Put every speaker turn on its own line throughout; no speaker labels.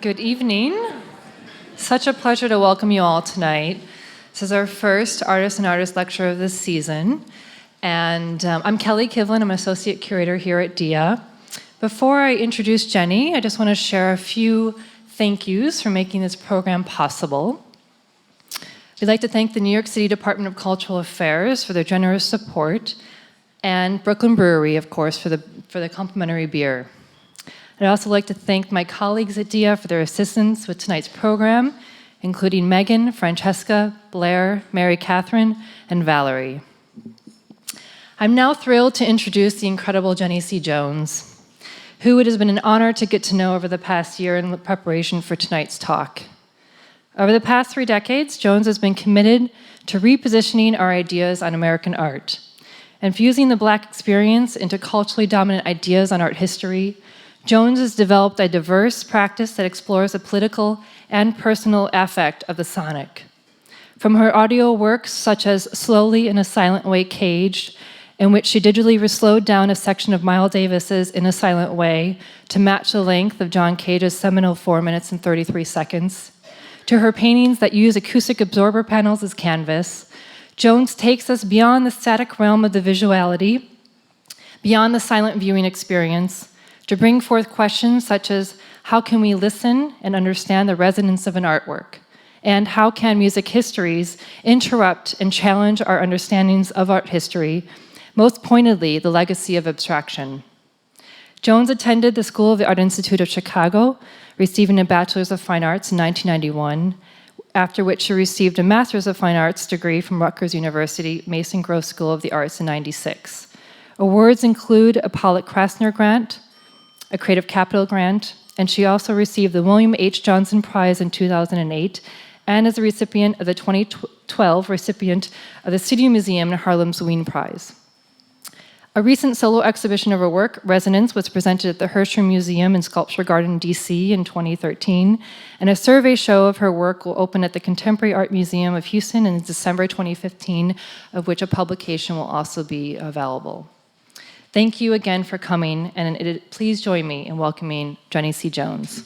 Good evening. Such a pleasure to welcome you all tonight. This is our first Artist and Artist Lecture of this season. And I'm Kelly Kivlin. I'm an Associate Curator here at DIA. Before I introduce Jennie, I just want to share a few thank yous for making this program possible. We'd like to thank the New York City Department of Cultural Affairs for their generous support, and Brooklyn Brewery, of course, for the complimentary beer. I'd also like to thank my colleagues at DIA for their assistance with tonight's program, including Megan, Francesca, Blair, Mary Catherine, and Valerie. I'm now thrilled to introduce the incredible Jennie C. Jones, who it has been an honor to get to know over the past year in preparation for tonight's talk. Over the past 3 decades, Jones has been committed to repositioning our ideas on American art and fusing the Black experience into culturally dominant ideas on art history. Jones has developed a diverse practice that explores the political and personal affect of the sonic. From her audio works such as Slowly in a Silent Way Caged, in which she digitally slowed down a section of Miles Davis's In a Silent Way to match the length of John Cage's seminal 4 minutes and 33 seconds, to her paintings that use acoustic absorber panels as canvas, Jones takes us beyond the static realm of the visuality, beyond the silent viewing experience, to bring forth questions such as how can we listen and understand the resonance of an artwork? And how can music histories interrupt and challenge our understandings of art history, most pointedly, the legacy of abstraction? Jones attended the School of the Art Institute of Chicago, receiving a Bachelor's of Fine Arts in 1991, after which she received a Master's of Fine Arts degree from Rutgers University Mason Gross School of the Arts in 1996. Awards include a Pollock Krasner Grant, a Creative Capital Grant, and she also received the William H. Johnson Prize in 2008, and is a recipient of the 2012 recipient of the City Museum in Harlem's Wien Prize. A recent solo exhibition of her work, Resonance, was presented at the Herscher Museum and Sculpture Garden, DC in 2013, and a survey show of her work will open at the Contemporary Art Museum of Houston in December 2015, of which a publication will also be available. Thank you again for coming, and please join me in welcoming Jennie C. Jones.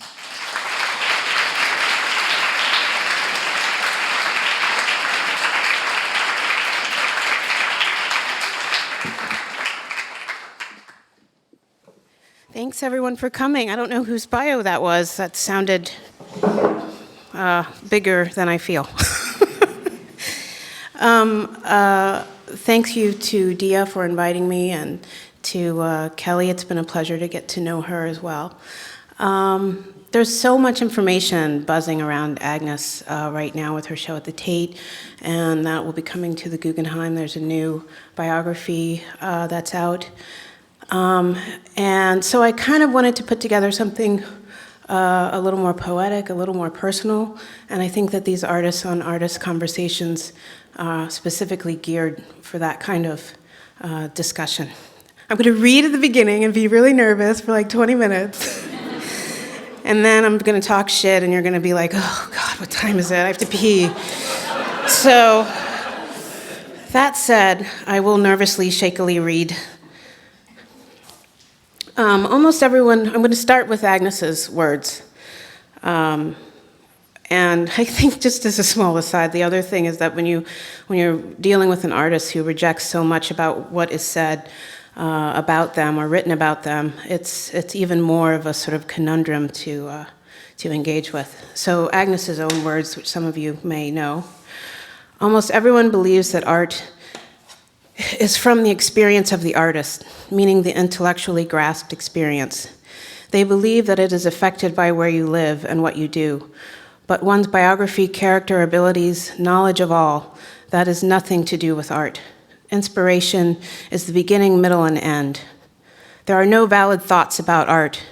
Thanks, everyone, for coming. I don't know whose bio that was. That sounded bigger than I feel. Thank you to DIA for inviting me, and to Kelly. It's been a pleasure to get to know her as well. There's so much information buzzing around Agnes right now with her show at the Tate, and that will be coming to the Guggenheim. There's a new biography that's out. And so I kind of wanted to put together something a little more poetic, a little more personal, and I think that these artists on artist conversations specifically geared for that kind of discussion. I'm going to read at the beginning and be really nervous for like 20 minutes. And then I'm going to talk shit and you're going to be like, oh God, what time is it? I have to pee. So that said, I will nervously, shakily read. Almost everyone, I'm going to start with Agnes's words. And I think, just as a small aside, the other thing is that when you're dealing with an artist who rejects so much about what is said about them or written about them, it's even more of a sort of conundrum to engage with. So Agnes's own words, which some of you may know. Almost everyone believes that art is from the experience of the artist, meaning the intellectually grasped experience. They believe that it is affected by where you live and what you do. But one's biography, character, abilities, knowledge of all, that is nothing to do with art. Inspiration is the beginning, middle, and end. There are no valid thoughts about art.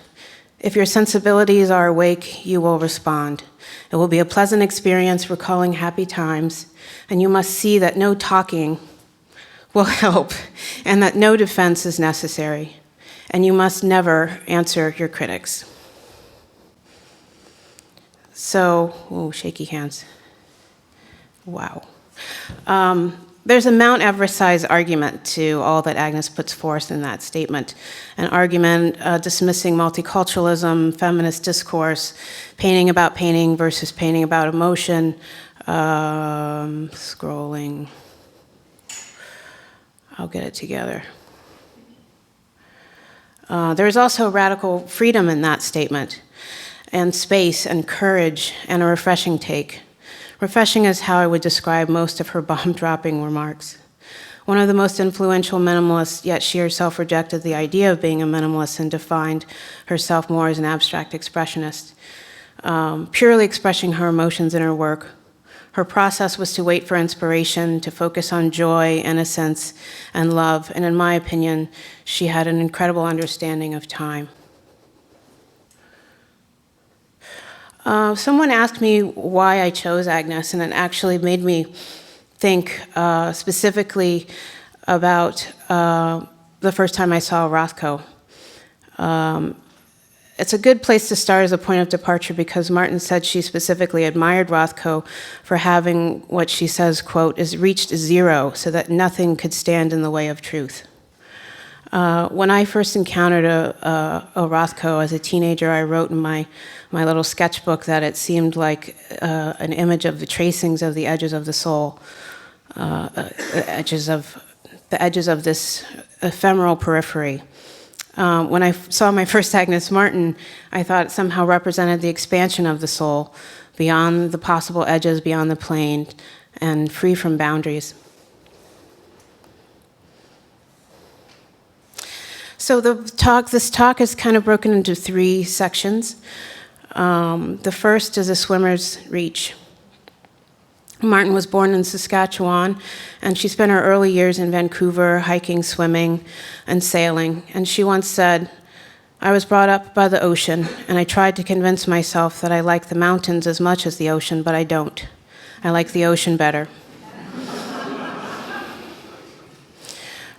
If your sensibilities are awake, you will respond. It will be a pleasant experience recalling happy times, and you must see that no talking will help, and that no defense is necessary, and you must never answer your critics. So, shaky hands. Wow. There's a Mount Everest-sized argument to all that Agnes puts forth in that statement. An argument dismissing multiculturalism, feminist discourse, painting about painting versus painting about emotion. Scrolling. I'll get it together. There is also radical freedom in that statement, and space and courage and a refreshing take. Refreshing is how I would describe most of her bomb-dropping remarks. One of the most influential minimalists, yet she herself rejected the idea of being a minimalist and defined herself more as an abstract expressionist, purely expressing her emotions in her work. Her process was to wait for inspiration, to focus on joy, innocence, and love, and in my opinion, she had an incredible understanding of time. Someone asked me why I chose Agnes, and it actually made me think specifically about the first time I saw Rothko. It's a good place to start as a point of departure because Martin said she specifically admired Rothko for having what she says, quote, is reached zero so that nothing could stand in the way of truth. When I first encountered a Rothko as a teenager, I wrote in my little sketchbook that it seemed like an image of the tracings of the edges of the soul, the edges of this ephemeral periphery. When I saw my first Agnes Martin, I thought it somehow represented the expansion of the soul, beyond the possible edges, beyond the plane, and free from boundaries. So this talk is kind of broken into 3 sections. The first is a swimmer's reach. Martin was born in Saskatchewan, and she spent her early years in Vancouver hiking, swimming, and sailing. And she once said, "I was brought up by the ocean, and I tried to convince myself that I like the mountains as much as the ocean, but I don't. I like the ocean better."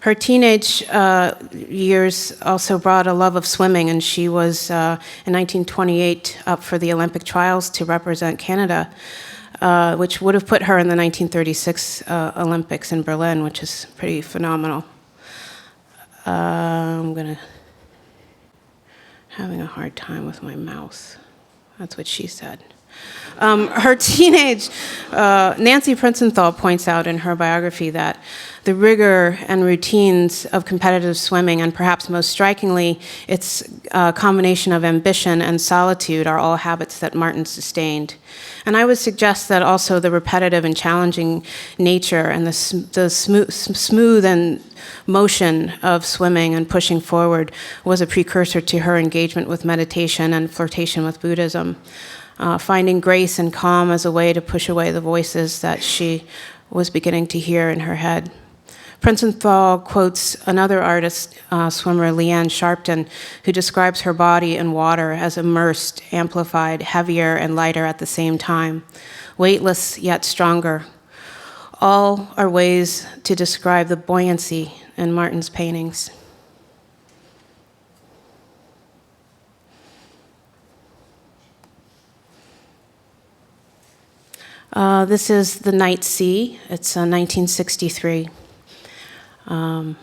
Her teenage years also brought a love of swimming, and she was, in 1928, up for the Olympic trials to represent Canada, which would have put her in the 1936 Olympics in Berlin, which is pretty phenomenal. Having a hard time with my mouse. That's what she said. Her teenage, Nancy Princenthal points out in her biography that the rigor and routines of competitive swimming, and perhaps most strikingly, its combination of ambition and solitude, are all habits that Martin sustained. And I would suggest that also the repetitive and challenging nature and the smooth and motion of swimming and pushing forward was a precursor to her engagement with meditation and flirtation with Buddhism. Finding grace and calm as a way to push away the voices that she was beginning to hear in her head. Princenthal quotes another artist, swimmer Leanne Sharpton, who describes her body in water as immersed, amplified, heavier, and lighter at the same time, weightless yet stronger. All are ways to describe the buoyancy in Martin's paintings. This is The Night Sea. It's 1963. And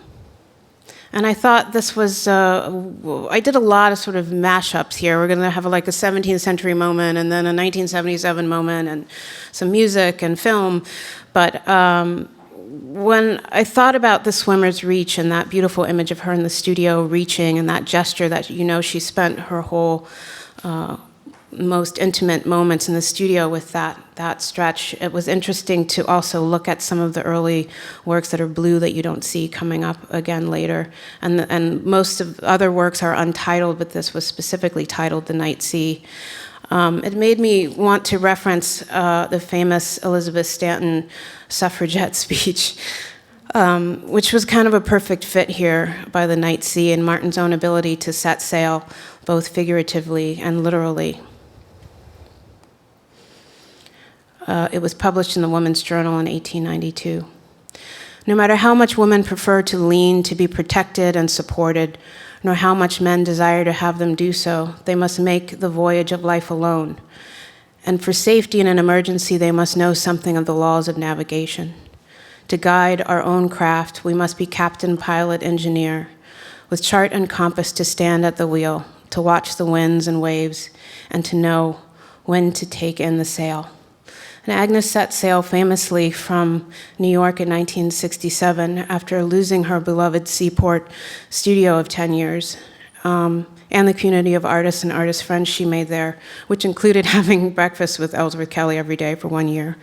I thought this was, I did a lot of sort of mashups here. We're going to have like a 17th century moment and then a 1977 moment and some music and film. But when I thought about the swimmer's reach and that beautiful image of her in the studio reaching and that gesture that, you know, she spent her whole most intimate moments in the studio with that stretch, it was interesting to also look at some of the early works that are blue that you don't see coming up again later. And most of other works are untitled, but this was specifically titled The Night Sea. It made me want to reference the famous Elizabeth Stanton suffragette speech, which was kind of a perfect fit here by the Night Sea and Martin's own ability to set sail, both figuratively and literally. It was published in the Woman's Journal in 1892. No matter how much women prefer to lean to be protected and supported, nor how much men desire to have them do so, they must make the voyage of life alone. And for safety in an emergency, they must know something of the laws of navigation. To guide our own craft, we must be captain, pilot, engineer, with chart and compass to stand at the wheel, to watch the winds and waves, and to know when to take in the sail. And Agnes set sail famously from New York in 1967 after losing her beloved seaport studio of 10 years, and the community of artists and artist friends she made there, which included having breakfast with Ellsworth Kelly every day for 1 year.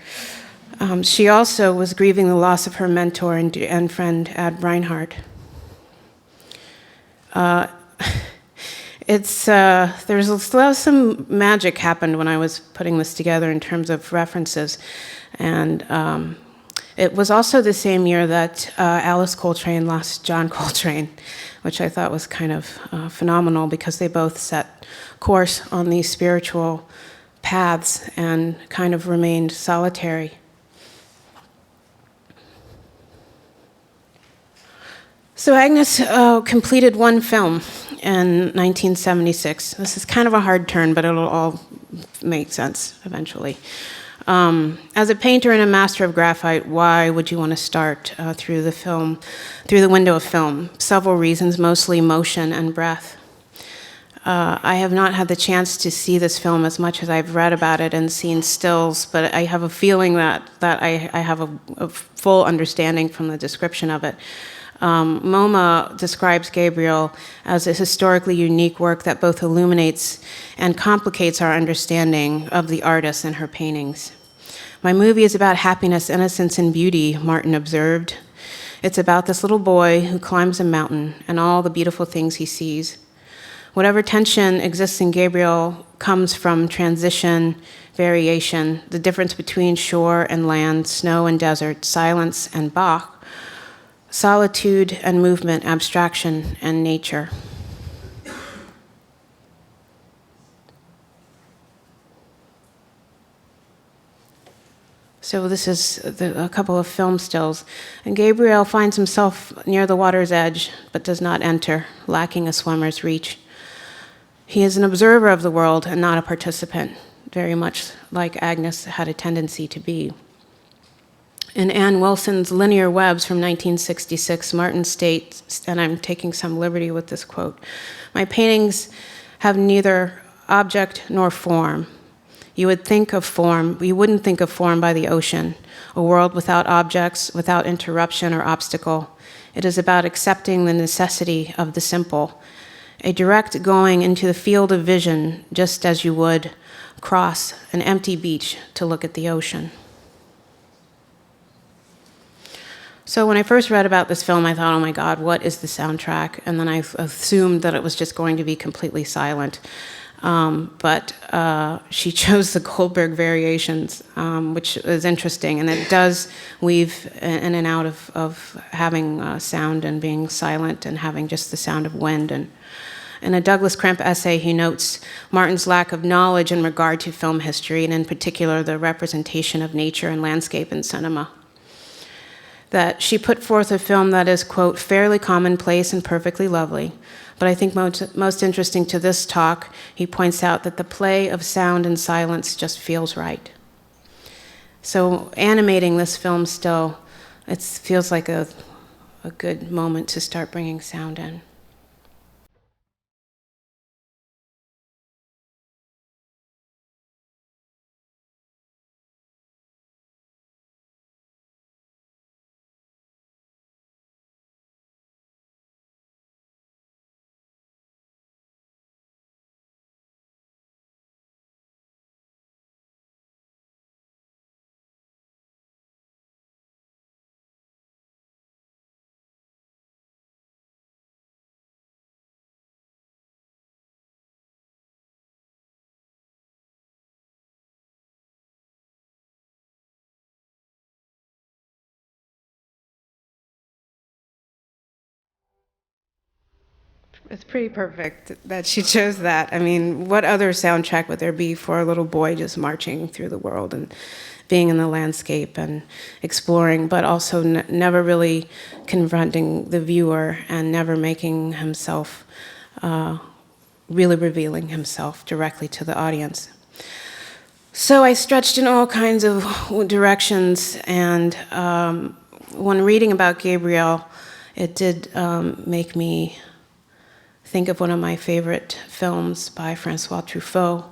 She also was grieving the loss of her mentor and friend, Ad Reinhardt. Some magic happened when I was putting this together in terms of references. And it was also the same year that Alice Coltrane lost John Coltrane, which I thought was kind of phenomenal because they both set course on these spiritual paths and kind of remained solitary. So Agnes completed one film in 1976. This is kind of a hard turn, but it'll all make sense eventually. As a painter and a master of graphite, why would you want to start through the window of film? Several reasons, mostly motion and breath. I have not had the chance to see this film as much as I've read about it and seen stills, but I have a feeling that I have a full understanding from the description of it. MoMA describes Gabriel as a historically unique work that both illuminates and complicates our understanding of the artist and her paintings. My movie is about happiness, innocence, and beauty, Martin observed. It's about this little boy who climbs a mountain and all the beautiful things he sees. Whatever tension exists in Gabriel comes from transition, variation, the difference between shore and land, snow and desert, silence and Bach, solitude and movement, abstraction and nature. So this is a couple of film stills. And Gabriel finds himself near the water's edge, but does not enter, lacking a swimmer's reach. He is an observer of the world and not a participant, very much like Agnes had a tendency to be. In Ann Wilson's Linear Webs from 1966, Martin states, and I'm taking some liberty with this quote, "My paintings have neither object nor form. You wouldn't think of form by the ocean, a world without objects, without interruption or obstacle. It is about accepting the necessity of the simple, a direct going into the field of vision, just as you would cross an empty beach to look at the ocean." So when I first read about this film, I thought, oh my God, what is the soundtrack? And then I assumed that it was just going to be completely silent. But she chose the Goldberg Variations, which is interesting. And it does weave in and out of having sound and being silent and having just the sound of wind. And in a Douglas Kremp essay, he notes Martin's lack of knowledge in regard to film history, and in particular, the representation of nature and landscape in cinema. That she put forth a film that is, quote, fairly commonplace and perfectly lovely. But I think most interesting to this talk, he points out that the play of sound and silence just feels right. So animating this film still, it feels like a good moment to start bringing sound in. It's pretty perfect that she chose that. I mean, what other soundtrack would there be for a little boy just marching through the world and being in the landscape and exploring, but also never really confronting the viewer and never making himself, really revealing himself directly to the audience. So I stretched in all kinds of directions, and when reading about Gabriel, it did make me think of one of my favorite films by Francois Truffaut,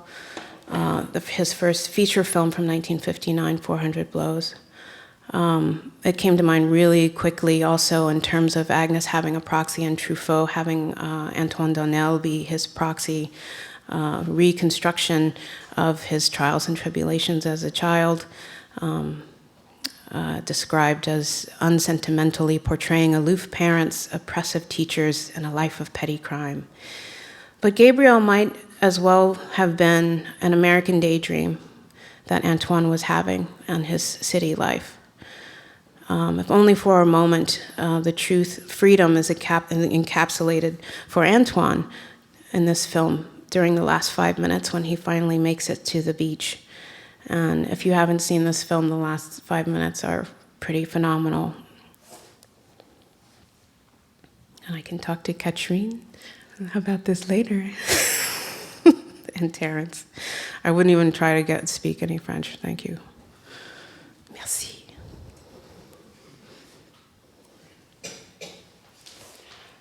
his first feature film from 1959, 400 Blows. It came to mind really quickly also in terms of Agnes having a proxy and Truffaut having Antoine Donnel be his proxy, reconstruction of his trials and tribulations as a child, described as unsentimentally portraying aloof parents, oppressive teachers, and a life of petty crime. But Gabriel might as well have been an American daydream that Antoine was having on his city life. If only for a moment, the truth, freedom is encapsulated for Antoine in this film during the last 5 minutes when he finally makes it to the beach. And if you haven't seen this film, the last 5 minutes are pretty phenomenal. And I can talk to Katrine about this later. And Terrence. I wouldn't even try to speak any French. Thank you. Merci.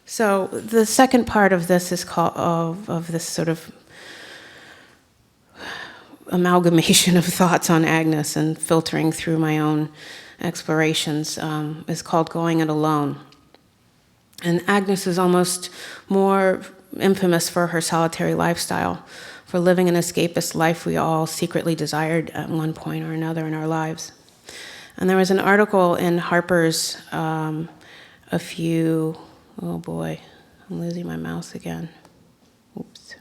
So the second part of this is called of this sort of amalgamation of thoughts on Agnes and filtering through my own explorations is called Going It Alone. And Agnes is almost more infamous for her solitary lifestyle, for living an escapist life we all secretly desired at one point or another in our lives. And there was an article in Harper's oh boy, I'm losing my mouse again. Oops.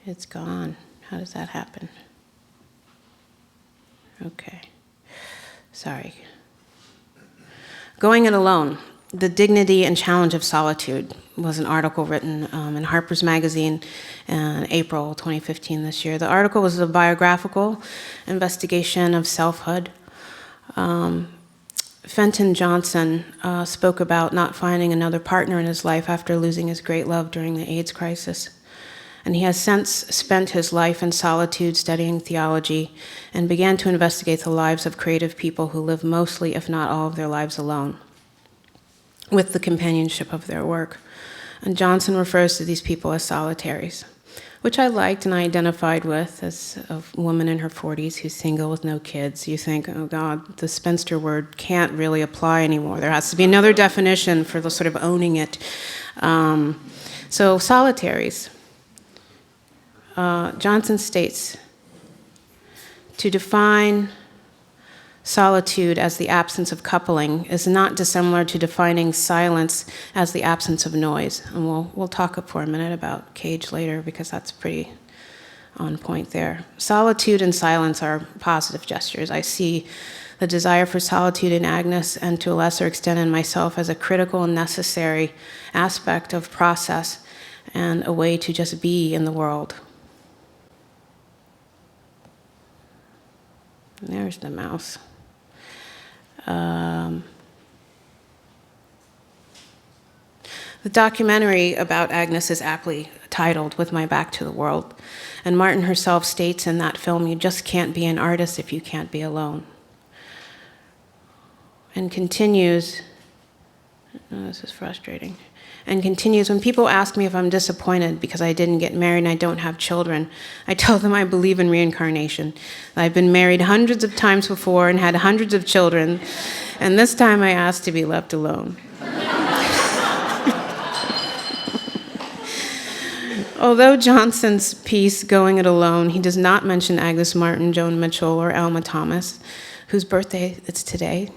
It's gone. How does that happen? Okay. Sorry. Going It Alone, The Dignity and Challenge of Solitude was an article written in Harper's Magazine in April 2015 this year. The article was a biographical investigation of selfhood. Fenton Johnson spoke about not finding another partner in his life after losing his great love during the AIDS crisis. And he has since spent his life in solitude studying theology and began to investigate the lives of creative people who live mostly, if not all of their lives alone, with the companionship of their work. And Johnson refers to these people as solitaries, which I liked and I identified with as a woman in her 40s who's single with no kids. You think, oh God, the spinster word can't really apply anymore. There has to be another definition for the sort of owning it. So solitaries. Johnson states, to define solitude as the absence of coupling is not dissimilar to defining silence as the absence of noise. And we'll talk for a minute about Cage later because that's pretty on point there. Solitude and silence are positive gestures. I see the desire for solitude in Agnes and to a lesser extent in myself as a critical and necessary aspect of process and a way to just be in the world. There's the mouse. The documentary about Agnes is aptly titled With My Back to the World, and Martin herself states in that film, you just can't be an artist if you can't be alone. And continues, this is frustrating, and continues, when people ask me if I'm disappointed because I didn't get married and I don't have children, I tell them I believe in reincarnation. I've been married hundreds of times before and had hundreds of children, and this time I asked to be left alone. Although Johnson's piece, Going It Alone, he does not mention Agnes Martin, Joan Mitchell, or Alma Thomas, whose birthday it's today.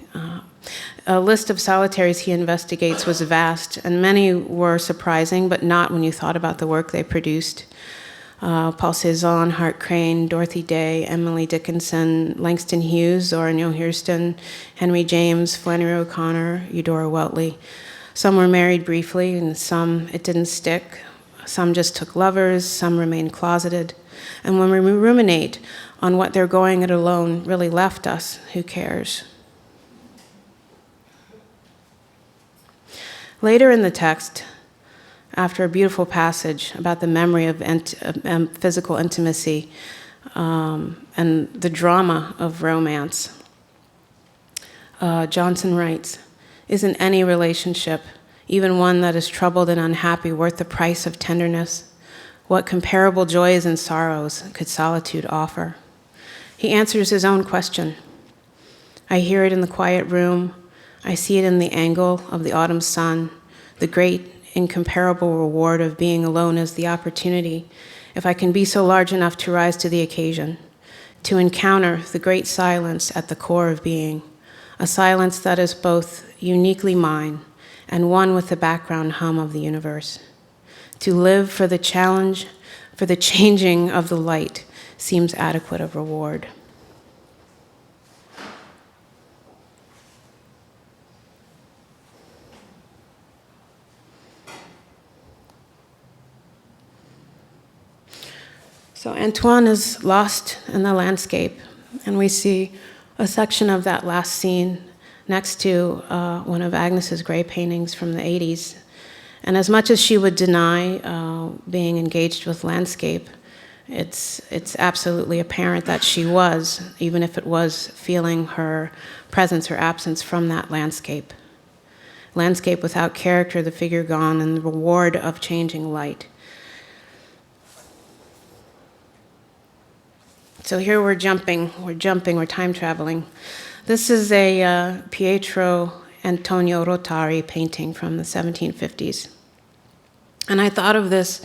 A list of solitaries he investigates was vast, and many were surprising, but not when you thought about the work they produced. Paul Cezanne, Hart Crane, Dorothy Day, Emily Dickinson, Langston Hughes, Zora Neale Hurston, Henry James, Flannery O'Connor, Eudora Welty. Some were married briefly, and some it didn't stick. Some just took lovers, some remained closeted. And when we ruminate on what their going it alone really left us, who cares? Later in the text, after a beautiful passage about the memory of physical intimacy and the drama of romance, Johnson writes, "Isn't any relationship, even one that is troubled and unhappy, worth the price of tenderness? What comparable joys and sorrows could solitude offer?" He answers his own question. I hear it in the quiet room. I see it in the angle of the autumn sun. The great, incomparable reward of being alone is the opportunity, if I can be so large enough to rise to the occasion, to encounter the great silence at the core of being, a silence that is both uniquely mine and one with the background hum of the universe. To live for the challenge, for the changing of the light, seems adequate of reward. So Antoine is lost in the landscape, and we see a section of that last scene next to one of Agnes's gray paintings from the 80s. And as much as she would deny being engaged with landscape, it's absolutely apparent that she was, even if it was feeling her presence or absence from that landscape. Landscape without character, the figure gone, and the reward of changing light. So here we're time traveling. This is a Pietro Antonio Rotari painting from the 1750s. And I thought of this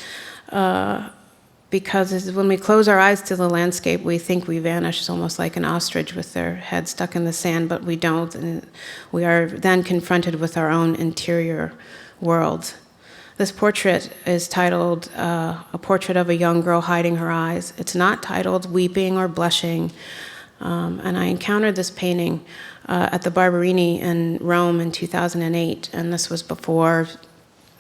because when we close our eyes to the landscape, we think we vanish. It's almost like an ostrich with their head stuck in the sand, but we don't. And we are then confronted with our own interior world. This portrait is titled A Portrait of a Young Girl Hiding Her Eyes. It's not titled Weeping or Blushing. And I encountered this painting at the Barberini in Rome in 2008. And this was before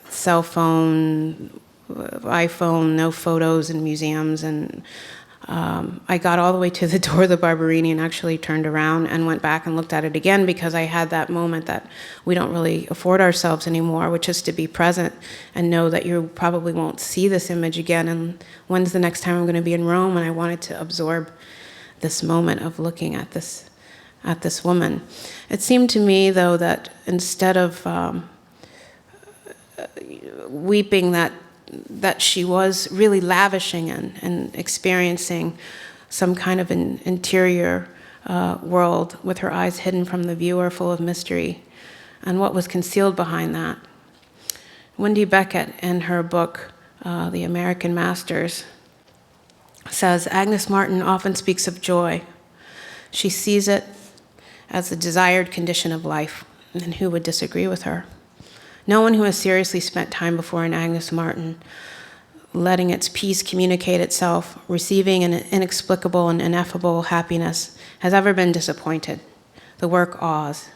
cell phone, iPhone, no photos in museums. And I got all the way to the door of the Barberini and actually turned around and went back and looked at it again, because I had that moment that we don't really afford ourselves anymore, which is to be present and know that you probably won't see this image again. And when's the next time I'm going to be in Rome? And I wanted to absorb this moment of looking at this woman. It seemed to me, though, that instead of weeping that she was really lavishing and experiencing some kind of an interior world with her eyes hidden from the viewer, full of mystery, and what was concealed behind that. Wendy Beckett, in her book, The American Masters, says, Agnes Martin often speaks of joy. She sees it as the desired condition of life, and who would disagree with her? No one who has seriously spent time before an Agnes Martin, letting its peace communicate itself, receiving an inexplicable and ineffable happiness, has ever been disappointed. The work awes,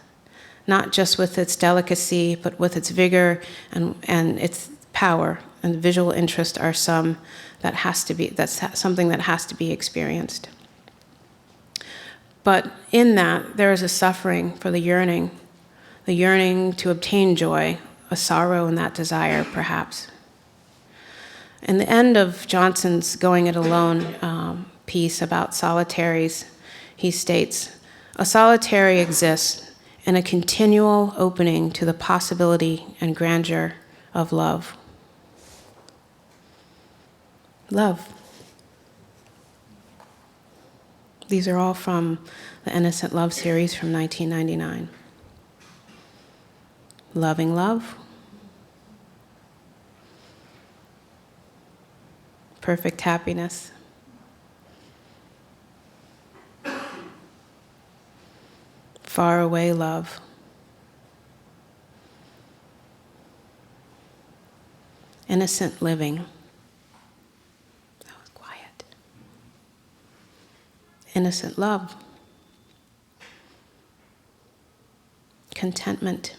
not just with its delicacy, but with its vigor and its power. And visual interest are something that has to be experienced. But in that, there is a suffering for the yearning to obtain joy, a sorrow in that desire, perhaps. In the end of Johnson's Going It Alone piece about solitaries, he states, a solitary exists in a continual opening to the possibility and grandeur of love. Love. These are all from the Innocent Love series from 1999. Loving love. Perfect happiness. Far away love. Innocent living. That was quiet. Innocent love. Contentment.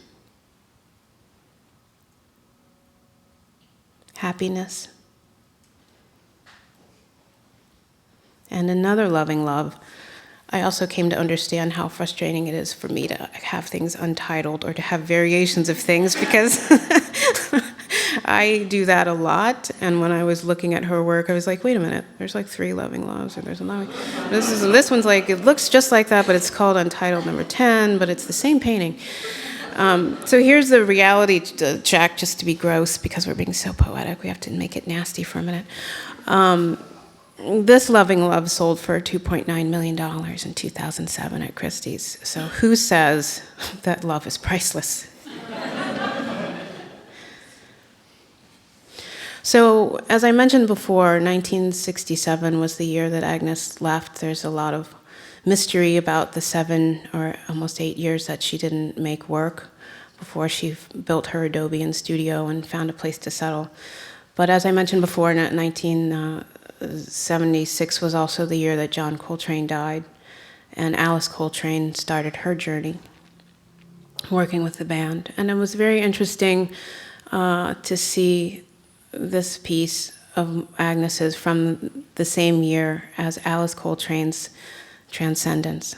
Happiness. And another loving love. I also came to understand how frustrating it is for me to have things untitled or to have variations of things, because I do that a lot, and when I was looking at her work, I was like, wait a minute, there's like 3 loving loves, or there's a loving. This one's like, it looks just like that, but it's called Untitled Number 10, but it's the same painting. So here's the reality check, just to be gross, because we're being so poetic, we have to make it nasty for a minute. This loving love sold for $2.9 million in 2007 at Christie's. So who says that love is priceless? So, as I mentioned before, 1967 was the year that Agnes left. There's a lot of mystery about the 7 or almost 8 years that she didn't make work before she built her Adobe and studio and found a place to settle. But as I mentioned before, 1976 was also the year that John Coltrane died, and Alice Coltrane started her journey working with the band. And it was very interesting to see this piece of Agnes's from the same year as Alice Coltrane's Transcendence.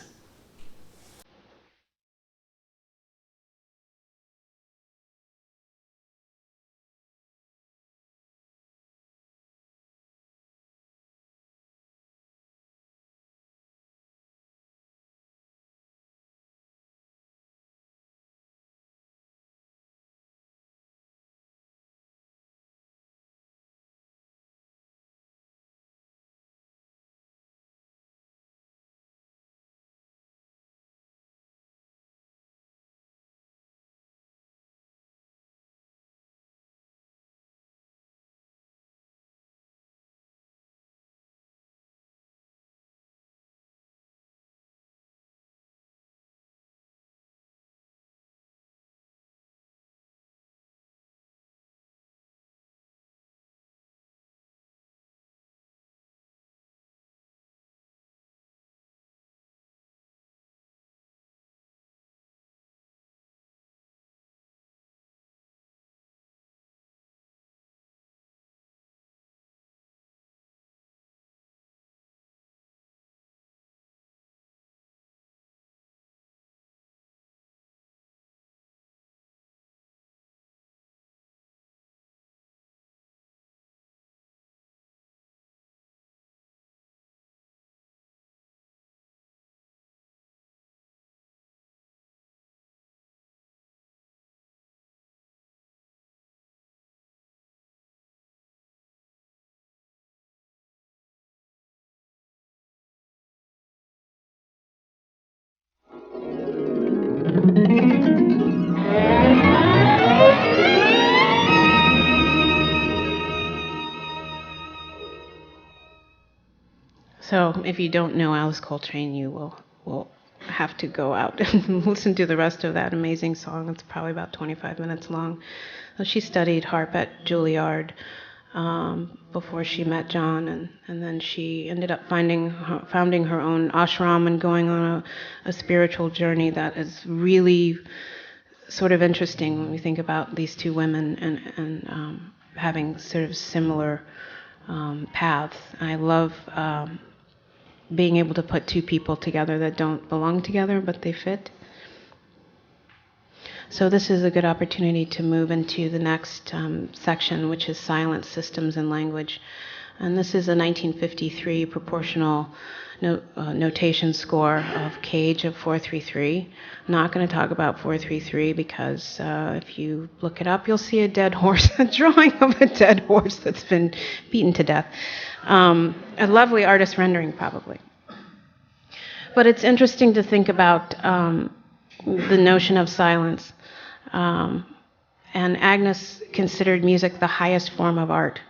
So if you don't know Alice Coltrane, you will have to go out and listen to the rest of that amazing song. It's probably about 25 minutes long. She studied harp at Juilliard before she met John, and then she ended up founding her own ashram and going on a spiritual journey that is really sort of interesting when we think about these two women and having sort of similar paths. I love being able to put two people together that don't belong together, but they fit. So this is a good opportunity to move into the next section, which is Silent Systems and Language. And this is a 1953 proportional notation score of Cage of 433. I'm not going to talk about 433 because if you look it up, you'll see a dead horse, a drawing of a dead horse that's been beaten to death. A lovely artist rendering, probably. But it's interesting to think about the notion of silence. And Agnes considered music the highest form of art.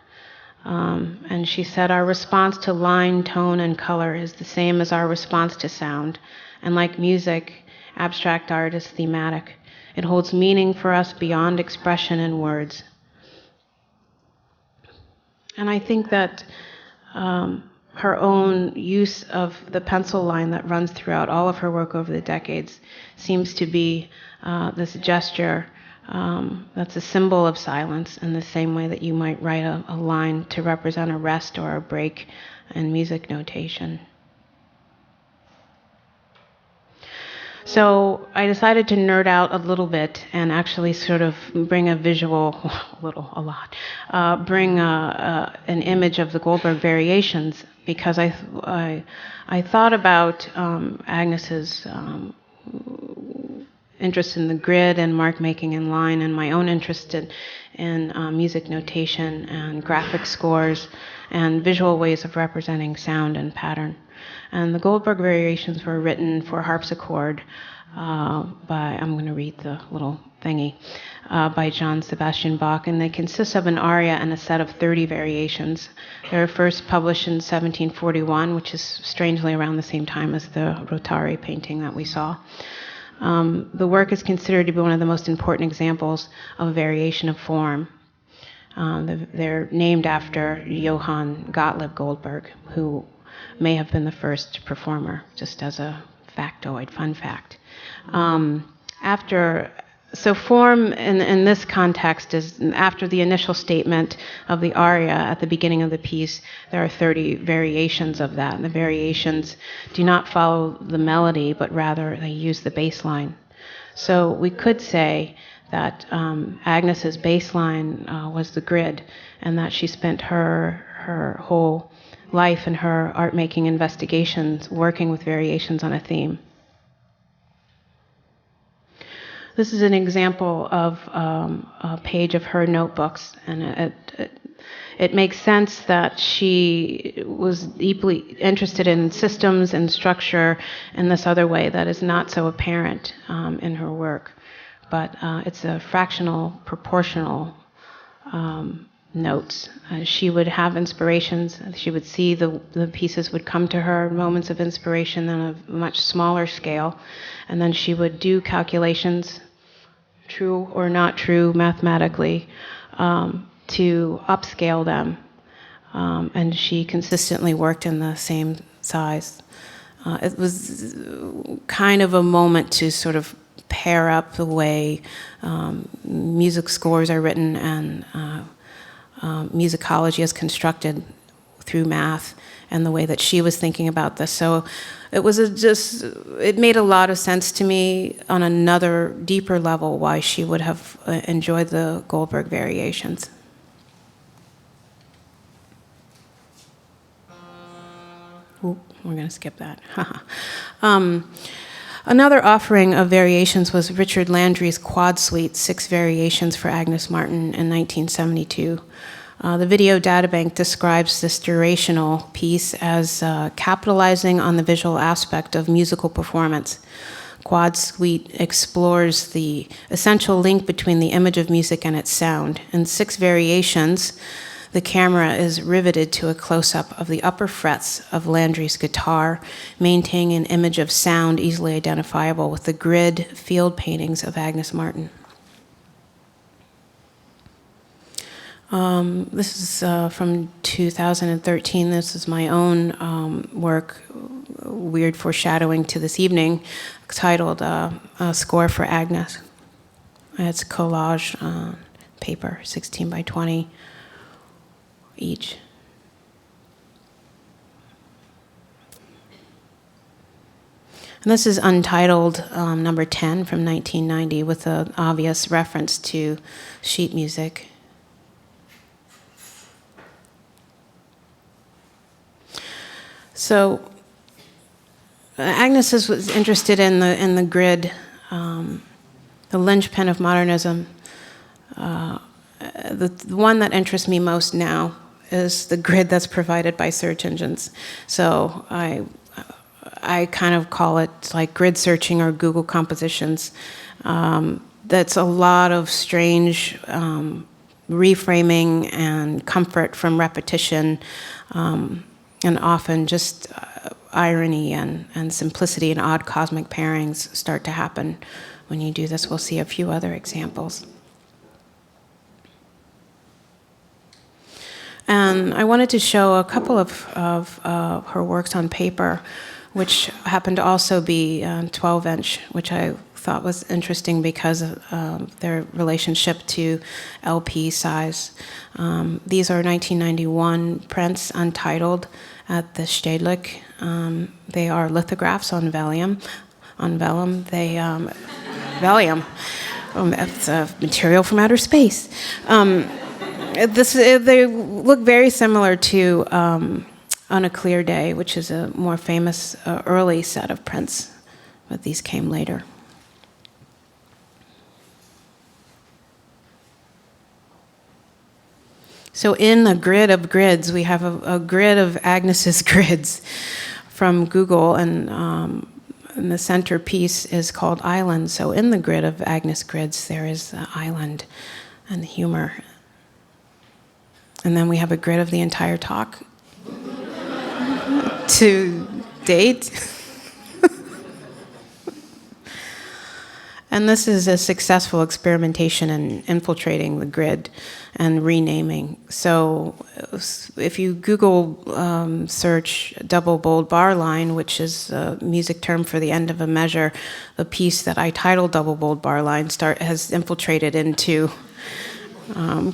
And she said, our response to line, tone, and color is the same as our response to sound. And like music, abstract art is thematic. It holds meaning for us beyond expression in words. And I think that her own use of the pencil line that runs throughout all of her work over the decades seems to be this gesture that's a symbol of silence, in the same way that you might write a line to represent a rest or a break in music notation. So I decided to nerd out a little bit and actually sort of bring a visual, a lot, bring an image of the Goldberg variations, because I thought about Agnes's interest in the grid and mark making in line, and my own interest in music notation and graphic scores and visual ways of representing sound and pattern. And the Goldberg variations were written for harpsichord by, I'm going to read the little thingy, by John Sebastian Bach, and they consist of an aria and a set of 30 variations. They were first published in 1741, which is strangely around the same time as the Rotari painting that we saw. The work is considered to be one of the most important examples of a variation of form. They're named after Johann Gottlieb Goldberg, who may have been the first performer, just as a factoid, fun fact. So form in this context is after the initial statement of the aria at the beginning of the piece, there are 30 variations of that. And the variations do not follow the melody, but rather they use the bass line. So we could say that Agnes's bass line was the grid, and that she spent her whole life and her art-making investigations working with variations on a theme. This is an example of a page of her notebooks, and it makes sense that she was deeply interested in systems and structure in this other way that is not so apparent in her work. But it's a fractional, proportional notes. She would have inspirations. She would see the pieces would come to her, moments of inspiration on a much smaller scale, and then she would do calculations, true or not true mathematically, to upscale them. And she consistently worked in the same size. It was kind of a moment to sort of pair up the way music scores are written and musicology is constructed through math, and the way that she was thinking about this. So it was it made a lot of sense to me on another deeper level why she would have enjoyed the Goldberg variations. Oop, we're going to skip that. Another offering of variations was Richard Landry's Quad Suite, 6 variations for Agnes Martin in 1972. The video databank describes this durational piece as capitalizing on the visual aspect of musical performance. Quad Suite explores the essential link between the image of music and its sound. In 6 variations, the camera is riveted to a close-up of the upper frets of Landry's guitar, maintaining an image of sound easily identifiable with the grid field paintings of Agnes Martin. This is from 2013. This is my own work, weird foreshadowing to this evening, titled A Score for Agnes. It's collage paper, 16 by 20 each. And this is Untitled number 10 from 1990 with an obvious reference to sheet music. So Agnes was interested in the grid, the linchpin of modernism. The one that interests me most now is the grid that's provided by search engines. So I kind of call it like grid searching or Google compositions. That's a lot of strange reframing and comfort from repetition, and often just irony and simplicity and odd cosmic pairings start to happen when you do this. We'll see a few other examples. And I wanted to show a couple of her works on paper, which happened to also be 12-inch, which I thought was interesting because of their relationship to LP size. These are 1991 prints, Untitled, at the Stedelijk. They are lithographs on vellum. on vellum. Valium. It's a material from outer space. They look very similar to On a Clear Day, which is a more famous early set of prints, but these came later. So in a grid of grids, we have a grid of Agnes's grids from Google, and the centerpiece is called Island. So in the grid of Agnes grids, there is the island and the humor. And then we have a grid of the entire talk to date. And this is a successful experimentation in infiltrating the grid and renaming. So if you Google search double bold bar line, which is a music term for the end of a measure, the piece that I titled double bold bar line has infiltrated into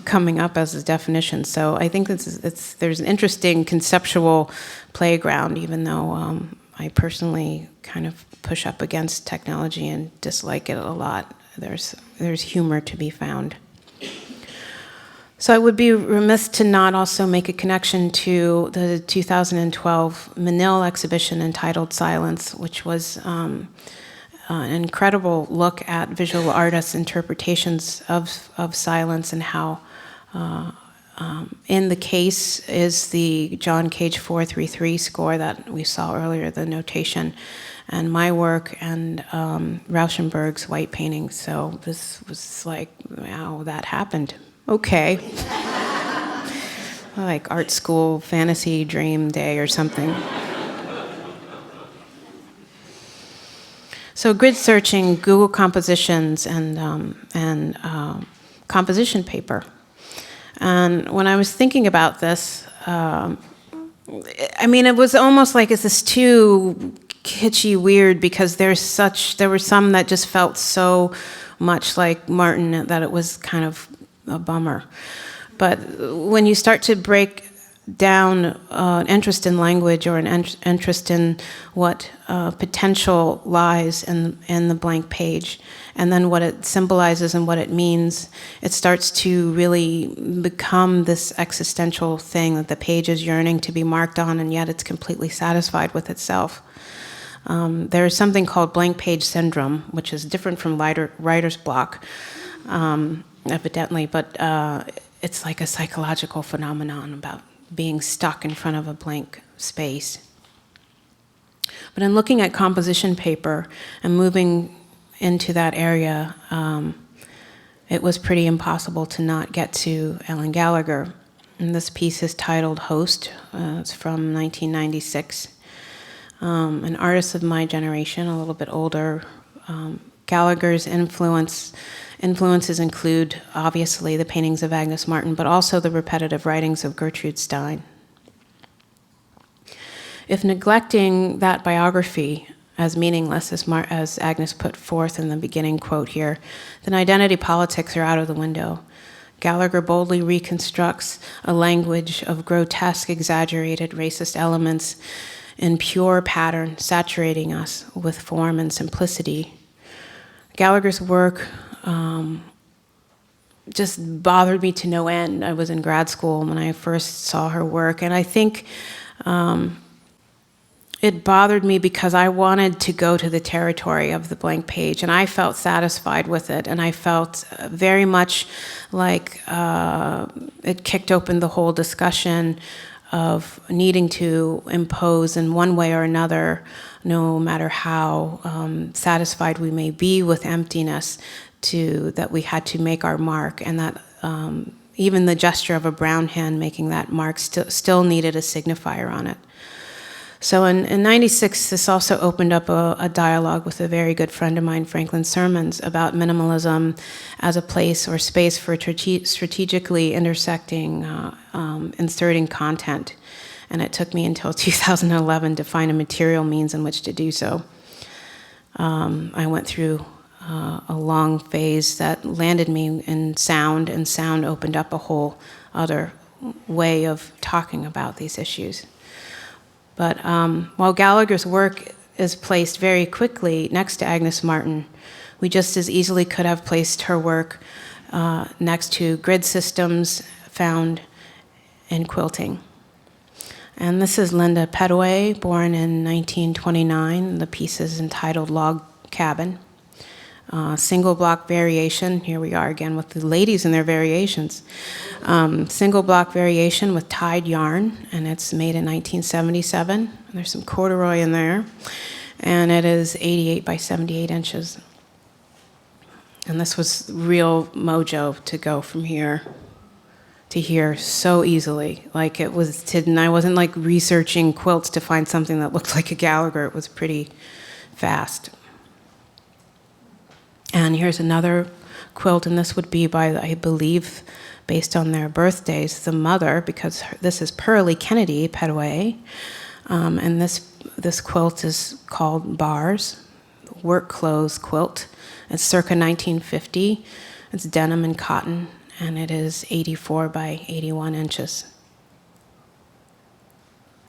coming up as a definition. So I think there's an interesting conceptual playground, even though I personally kind of push up against technology and dislike it a lot. There's humor to be found. So I would be remiss to not also make a connection to the 2012 Manil exhibition entitled Silence, which was an incredible look at visual artists' interpretations of silence, and how in the case is the John Cage 433 score that we saw earlier, the notation, and my work, and Rauschenberg's white painting. So this was like, wow, that happened. Okay. Like art school fantasy dream day or something. So grid searching, Google compositions, and composition paper. And when I was thinking about this, it was almost like, is this too kitschy weird? Because there were some that just felt so much like Martin that it was kind of a bummer. But when you start to break down an interest in language, or an interest in what potential lies in the blank page, and then what it symbolizes and what it means, it starts to really become this existential thing that the page is yearning to be marked on, and yet it's completely satisfied with itself. There is something called blank page syndrome, which is different from writer's block, evidently, but it's like a psychological phenomenon about being stuck in front of a blank space. But in looking at composition paper and moving into that area, it was pretty impossible to not get to Ellen Gallagher. And this piece is titled Host. It's from 1996. An artist of my generation, a little bit older. Gallagher's influences include, obviously, the paintings of Agnes Martin, but also the repetitive writings of Gertrude Stein. If neglecting that biography as meaningless, as Agnes put forth in the beginning quote here, then identity politics are out of the window. Gallagher boldly reconstructs a language of grotesque, exaggerated, racist elements in pure pattern, saturating us with form and simplicity. Gallagher's work just bothered me to no end. I was in grad school when I first saw her work, and I think it bothered me because I wanted to go to the territory of the blank page, and I felt satisfied with it, and I felt very much like it kicked open the whole discussion of needing to impose in one way or another, no matter how satisfied we may be with emptiness, that we had to make our mark, and that even the gesture of a brown hand making that mark still needed a signifier on it. So in 96, this also opened up a dialogue with a very good friend of mine, Franklin Sermons, about minimalism as a place or space for strategically intersecting, inserting content. And it took me until 2011 to find a material means in which to do so. I went through a long phase that landed me in sound, and sound opened up a whole other way of talking about these issues. But while Gallagher's work is placed very quickly next to Agnes Martin. We just as easily could have placed her work next to grid systems found in quilting. And this is Linda Petaway, born in 1929. The piece is entitled Log Cabin. Single block variation. Here we are again with the ladies and their variations. Single block variation with tied yarn, and it's made in 1977. There's some corduroy in there, and it is 88 by 78 inches. And this was real mojo to go from here to here so easily. Like it was, and I wasn't like researching quilts to find something that looked like a Gallagher. It was pretty fast. And here's another quilt, and this would be by, I believe, based on their birthdays, the mother, because this is Pearlie Kennedy Petaway, and this quilt is called Bars, work clothes quilt. It's circa 1950. It's denim and cotton, and it is 84 by 81 inches.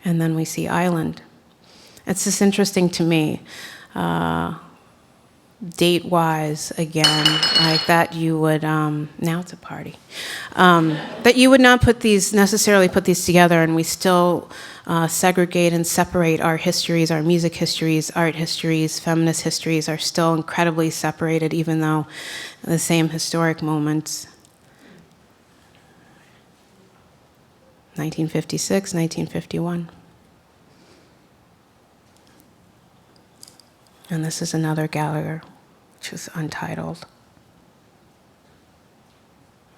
And then we see Island. It's just interesting to me. Date-wise, again, like that you would, now it's a party, that you would not necessarily put these together, and we still segregate and separate our histories, our music histories, art histories, feminist histories are still incredibly separated, even though the same historic moments. 1956, 1951. And this is another Gallagher, which is untitled.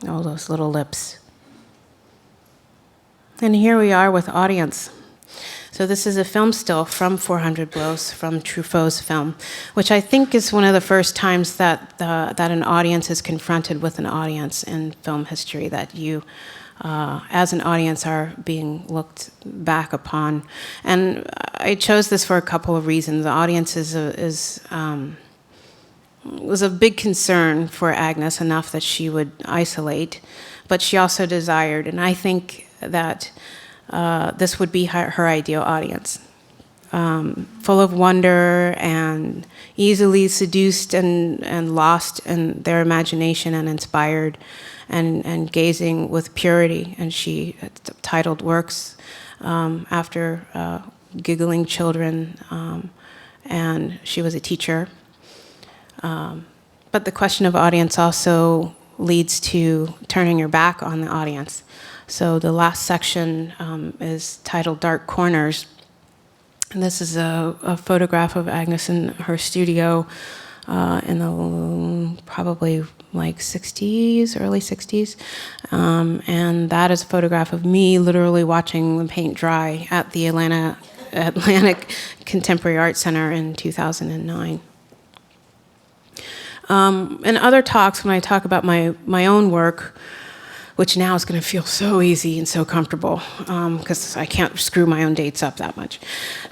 Oh, those little lips. And here we are with audience. So this is a film still from 400 Blows, from Truffaut's film, which I think is one of the first times that an audience is confronted with an audience in film history, that you, as an audience, are being looked back upon. And I chose this for a couple of reasons. The audience was a big concern for Agnes, enough that she would isolate, but she also desired, and I think that this would be her ideal audience. Full of wonder and easily seduced and lost in their imagination and inspired and gazing with purity. And she titled works after giggling children, and she was a teacher. But the question of audience also leads to turning your back on the audience. So the last section is titled Dark Corners. And this is a photograph of Agnes in her studio in the probably like 60s, early 60s. And that is a photograph of me literally watching the paint dry at the Atlantic Contemporary Art Center in 2009. In other talks, when I talk about my own work, which now is going to feel so easy and so comfortable because I can't screw my own dates up that much.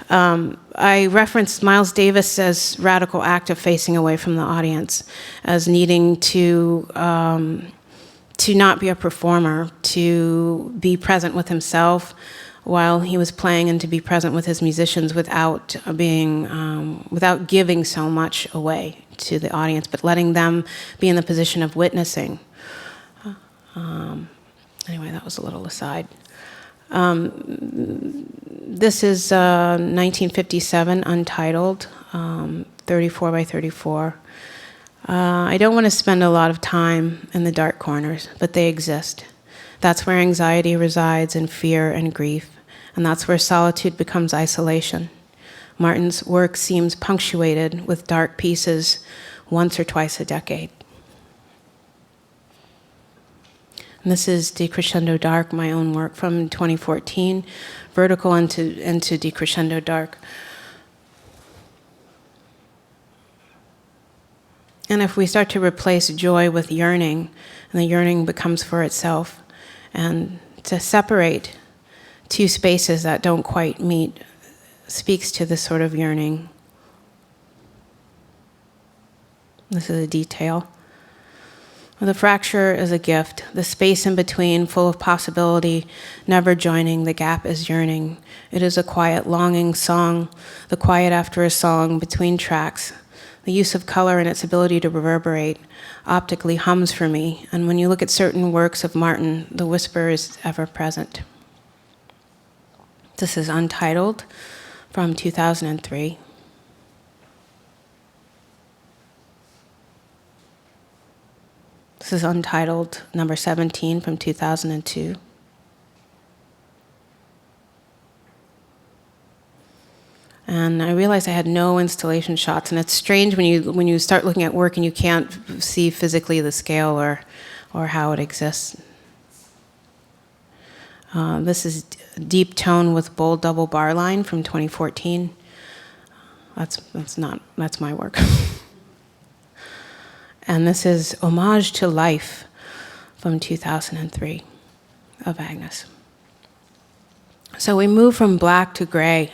I referenced Miles Davis's radical act of facing away from the audience as needing to not be a performer, to be present with himself while he was playing, and to be present with his musicians without giving so much away to the audience, but letting them be in the position of witnessing. Anyway, that was a little aside. This is 1957, untitled, 34 by 34. I don't want to spend a lot of time in the dark corners, but they exist. That's where anxiety resides, and fear and grief, and that's where solitude becomes isolation. Martin's work seems punctuated with dark pieces once or twice a decade. And this is Decrescendo Dark, my own work from 2014, vertical into Decrescendo Dark. And if we start to replace joy with yearning, and the yearning becomes for itself, and to separate two spaces that don't quite meet speaks to this sort of yearning. This is a detail. The fracture is a gift, the space in between, full of possibility, never joining, the gap is yearning. It is a quiet, longing song, the quiet after a song, between tracks. The use of color and its ability to reverberate optically hums for me, and when you look at certain works of Martin, the whisper is ever present. This is Untitled from 2003. This is Untitled, number 17 from 2002. And I realized I had no installation shots, and it's strange when you start looking at work and you can't see physically the scale or how it exists. This is Deep Tone with Bold Double Bar Line from 2014. That's my work. And this is Homage to Life from 2003 of Agnes. So we move from black to gray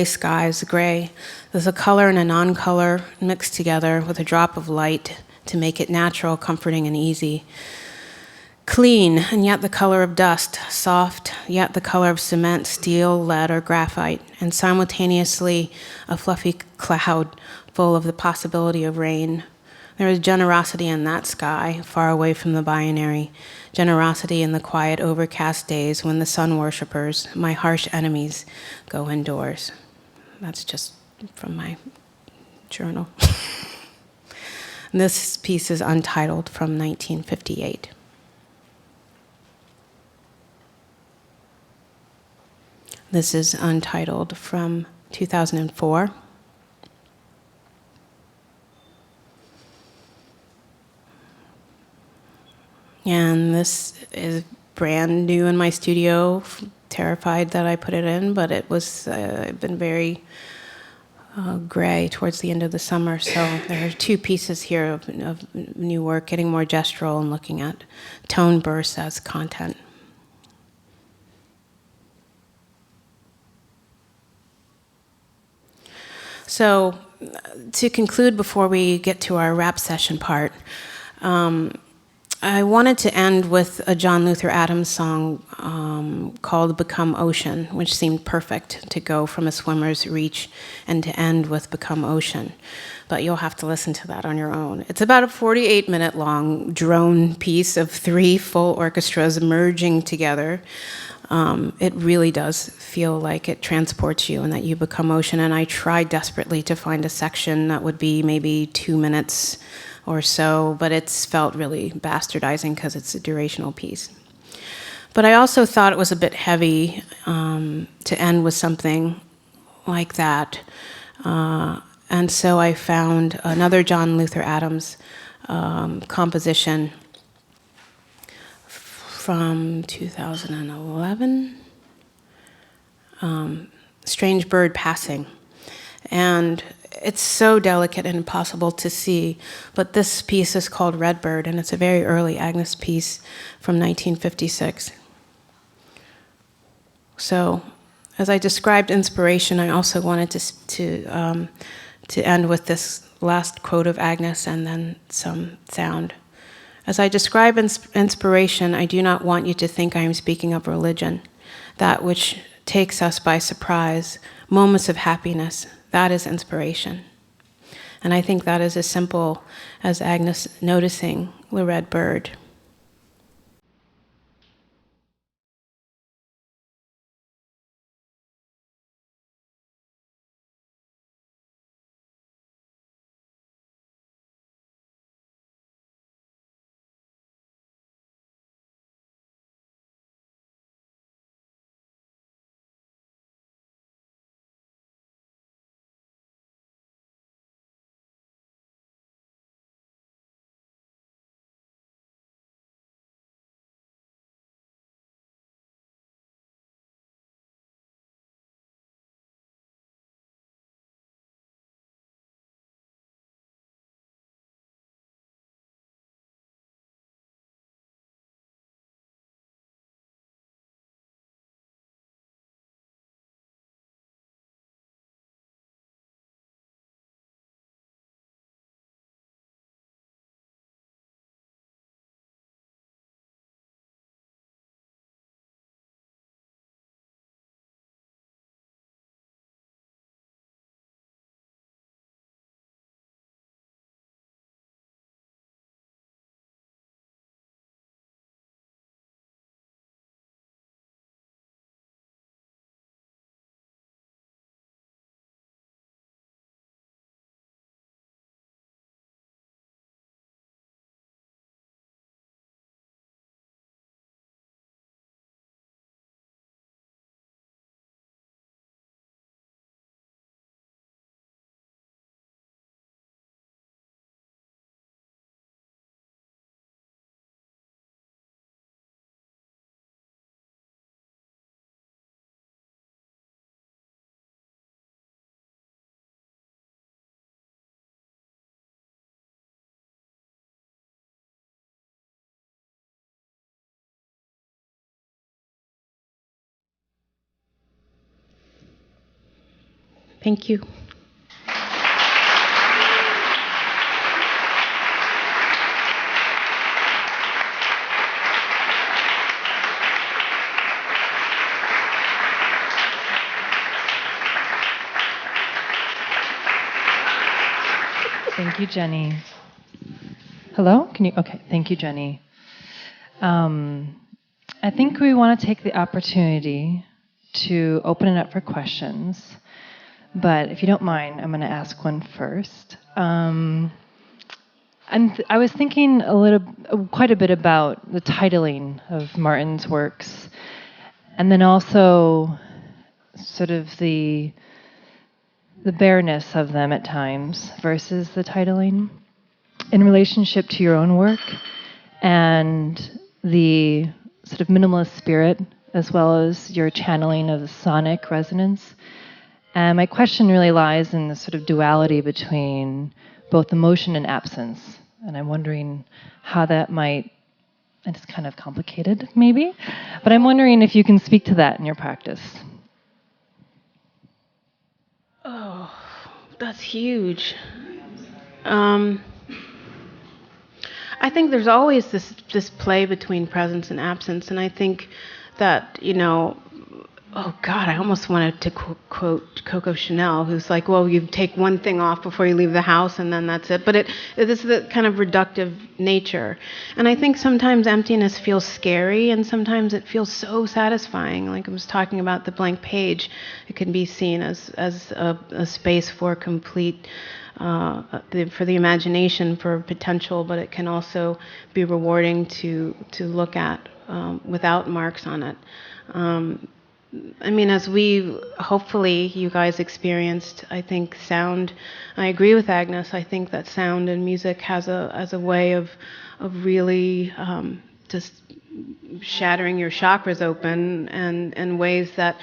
skies, gray. There's a color and a non-color mixed together with a drop of light to make it natural, comforting, and easy. Clean, and yet the color of dust. Soft, yet the color of cement, steel, lead, or graphite. And simultaneously, a fluffy cloud full of the possibility of rain. There is generosity in that sky, far away from the binary. Generosity in the quiet, overcast days when the sun worshippers, my harsh enemies, go indoors. That's just from my journal. This piece is Untitled from 1958. This is Untitled from 2004. And this is brand new in my studio. Terrified that I put it in, but it was been very gray towards the end of the summer. So there are two pieces here of new work, getting more gestural and looking at tone bursts as content. So to conclude before we get to our rap session part, I wanted to end with a John Luther Adams song called Become Ocean, which seemed perfect to go from a swimmer's reach and to end with Become Ocean. But you'll have to listen to that on your own. It's about a 48-minute long drone piece of 3 full orchestras merging together. It really does feel like it transports you and that you become ocean. And I tried desperately to find a section that would be maybe 2 minutes or so, but it's felt really bastardizing because it's a durational piece. But I also thought it was a bit heavy to end with something like that. And so I found another John Luther Adams composition from 2011, Strange Bird Passing. And it's so delicate and impossible to see, but this piece is called Redbird, and it's a very early Agnes piece from 1956. So, as I described inspiration, I also wanted to end with this last quote of Agnes and then some sound. As I describe inspiration, I do not want you to think I am speaking of religion, that which takes us by surprise, moments of happiness. That is inspiration. And I think that is as simple as Agnes noticing the red bird. Thank you.
Thank you, Jennie. Hello? Can you? Okay, thank you, Jennie. I think we want to take the opportunity to open it up for questions. But if you don't mind, I'm going to ask one first. And I was thinking quite a bit about the titling of Martin's works, and then also sort of the bareness of them at times versus the titling in relationship to your own work and the sort of minimalist spirit as well as your channeling of the sonic resonance. And my question really lies in the sort of duality between both emotion and absence. And I'm wondering how that might, and it's kind of complicated maybe, but I'm wondering if you can speak to that in your practice.
Oh, that's huge. I think there's always this play between presence and absence, and I think that, oh God, I almost wanted to quote Coco Chanel, who's like, well, you take one thing off before you leave the house, and then that's it. But it is the kind of reductive nature, and I think sometimes emptiness feels scary, and sometimes it feels so satisfying. Like I was talking about the blank page, it can be seen as a space for complete. For the imagination, for potential, but it can also be rewarding to look at without marks on it. As we, hopefully, you guys experienced, I think sound, I agree with Agnes, I think that sound and music has a way of really just shattering your chakras open and ways that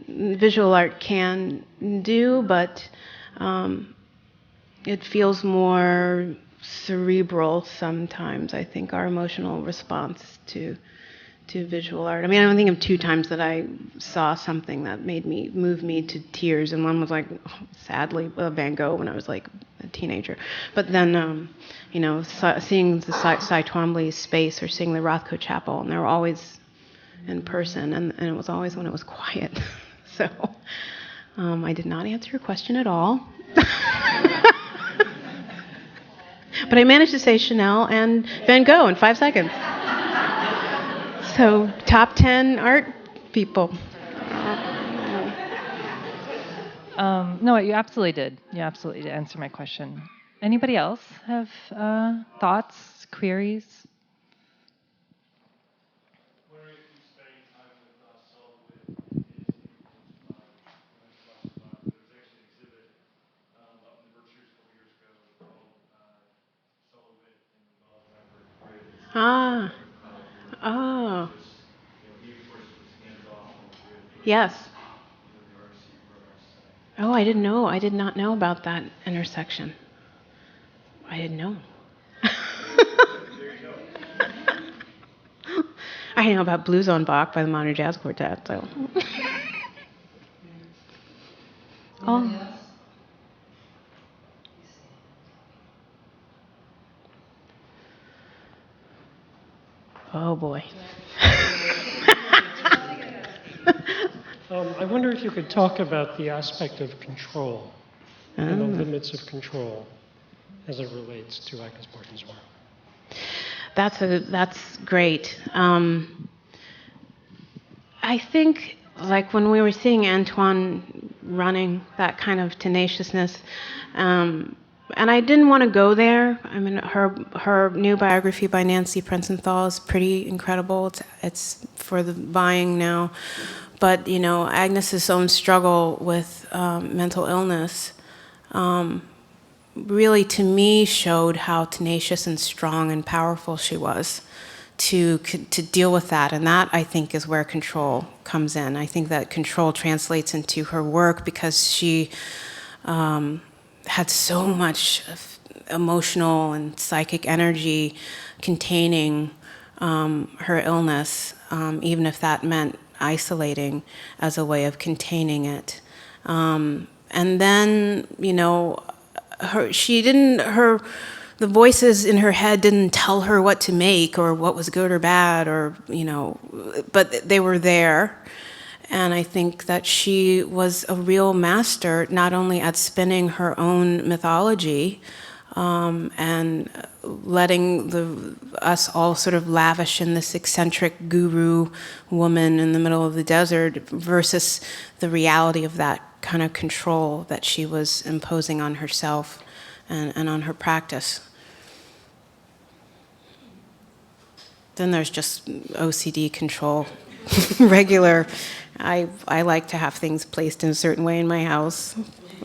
visual art can do, but it feels more cerebral sometimes, I think, our emotional response to visual art. I don't think of two times that I saw something that move me to tears, and one was like, sadly, Van Gogh when I was like a teenager. But then, seeing the Cy Twombly's space or seeing the Rothko Chapel, and they were always in person, and it was always when it was quiet. So I did not answer your question at all. But I managed to say Chanel and Van Gogh in 5 seconds. So, top 10 art people.
No, you absolutely did. You absolutely did answer my question. Anybody else have thoughts, queries?
Ah. Oh. Yes. Oh, I didn't know. I did not know about that intersection. I didn't know. I know about Blues on Bach by the Modern Jazz Quartet, so. Oh. Oh boy.
I wonder if you could talk about the aspect of control and the limits of control as it relates to Agnes Martin's work.
That's great. I think, like when we were seeing Antoine running, that kind of tenaciousness, and I didn't want to go there. Her new biography by Nancy Prensenthal is pretty incredible. It's for the buying now. But, Agnes's own struggle with mental illness really, to me, showed how tenacious and strong and powerful she was to deal with that. And that, I think, is where control comes in. I think that control translates into her work because she had so much emotional and psychic energy containing her illness, even if that meant isolating as a way of containing it. And then, the voices in her head didn't tell her what to make or what was good or bad but they were there. And I think that she was a real master, not only at spinning her own mythology, and letting us all sort of lavish in this eccentric guru woman in the middle of the desert versus the reality of that kind of control that she was imposing on herself and on her practice. Then there's just OCD control, regular. I like to have things placed in a certain way in my house.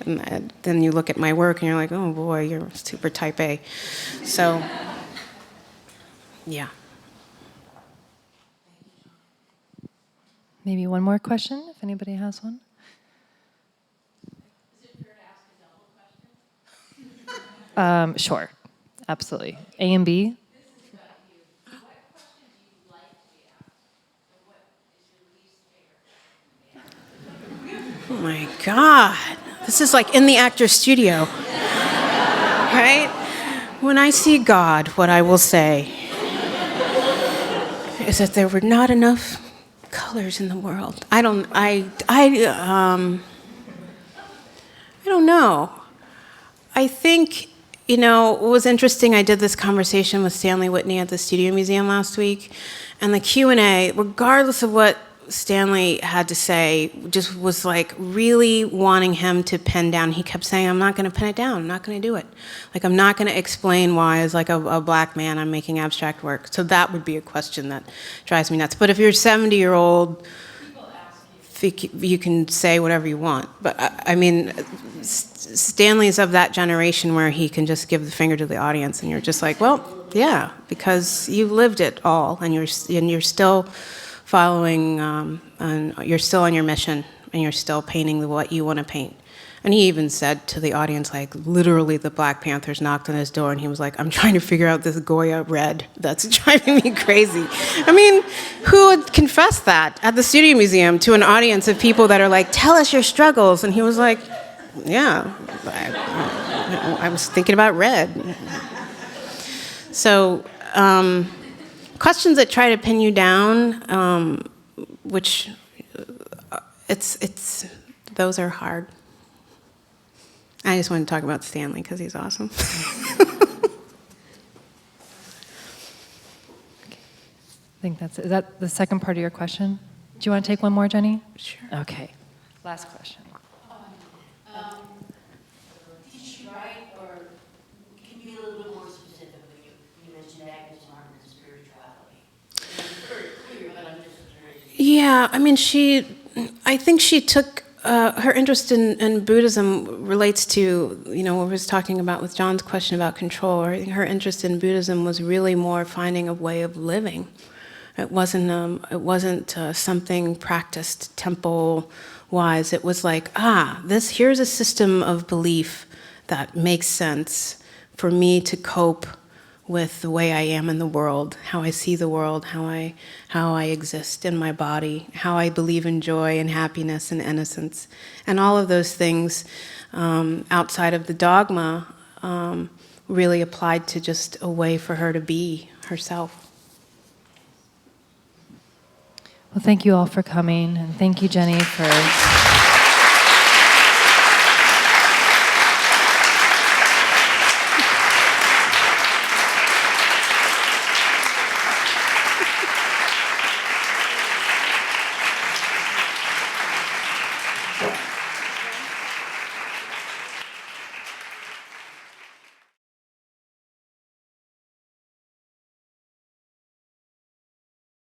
And then you look at my work and you're like, oh boy, you're super type A. So, yeah.
Maybe one more question, if anybody has one.
Is it fair to ask a double question?
Sure, absolutely. A and B?
This is about you. What question do you like to be asked? And what is your least favorite?
Oh my God. This is like in the actor's studio. Right? When I see God, what I will say is that there were not enough colors in the world. I don't know. I think, what was interesting, I did this conversation with Stanley Whitney at the Studio Museum last week, and the Q&A, regardless of what Stanley had to say, just was like really wanting him to pin down. He kept saying, I'm not going to pin it down. I'm not going to do it. Like, I'm not going to explain why, as like a black man, I'm making abstract work. So that would be a question that drives me nuts. But if you're a 70-year-old, you can say whatever you want. But I mean, Stanley's of that generation where he can just give the finger to the audience, and you're just like, well, yeah, because you lived it all, and you're still following, and you're still on your mission, and you're still painting what you want to paint. And he even said to the audience, like, literally the Black Panthers knocked on his door, and he was like, I'm trying to figure out this Goya red that's driving me crazy. I mean, who would confess that at the Studio Museum to an audience of people that are like, tell us your struggles? And he was like, yeah, I was thinking about red. So, questions that try to pin you down, which those are hard. I just want to talk about Stanley because he's awesome.
I think that's it. Is that the second part of your question? Do you want to take one more, Jenny?
Sure.
Okay. Last question.
Did she write, or can you be a little bit more specific? You mentioned Agnes Martin and spirituality. It's very clear, but I'm just curious.
Yeah, I mean, I think she took her interest in Buddhism relates to, what I was talking about with John's question about control. I think her interest in Buddhism was really more finding a way of living. It wasn't something practiced temple-wise. It was like, here's a system of belief that makes sense for me to cope with the way I am in the world, how I see the world, how I exist in my body, how I believe in joy and happiness and innocence. And all of those things outside of the dogma really applied to just a way for her to be herself.
Well, thank you all for coming, and thank you, Jenny, for